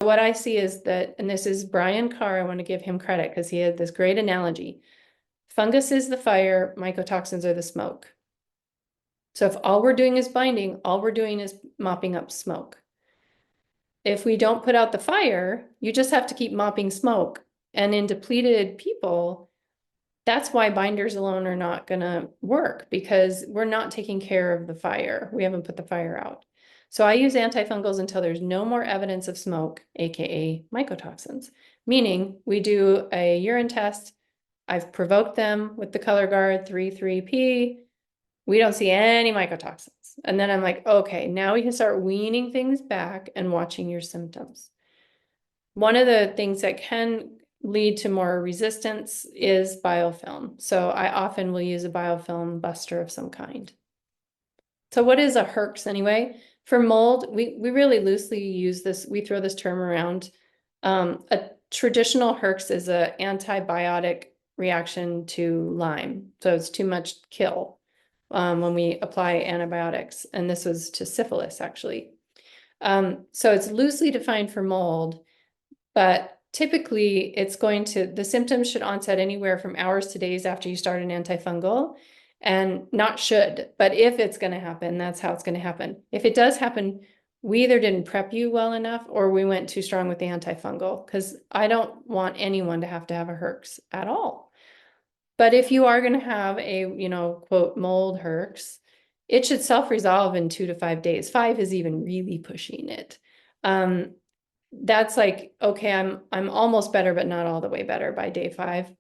What I see is that, and this is Brian Carr, I want to give him credit because he had this great analogy. Fungus is the fire, mycotoxins are the smoke. So if all we're doing is binding, all we're doing is mopping up smoke. If we don't put out the fire, you just have to keep mopping smoke. And in depleted people, that's why binders alone are not going to work, because we're not taking care of the fire. We haven't put the fire out. So I use antifungals until there's no more evidence of smoke, aka mycotoxins, meaning we do a urine test. I've provoked them with the color guard 3,3-P. We don't see any mycotoxins. And then I'm like, okay, now we can start weaning things back and watching your symptoms. One of the things that can lead to more resistance is biofilm. So I often will use a biofilm buster of some kind. So what is a Herx anyway? For mold, we really loosely use this, we throw this term around. A traditional Herx is an antibiotic reaction to Lyme. So it's too much kill when we apply antibiotics. And this was to syphilis, actually. So it's loosely defined for mold, but typically it's going to, the symptoms should onset anywhere from hours to days after you start an antifungal, and not should, but if it's going to happen, that's how it's going to happen. If it does happen, we either didn't prep you well enough or we went too strong with the antifungal, because I don't want anyone to have a Herx at all. But if you are going to have a, quote, mold Herx, it should self-resolve in 2 to 5 days. 5 is even really pushing it. That's like, okay, I'm almost better, but not all the way better by day 5.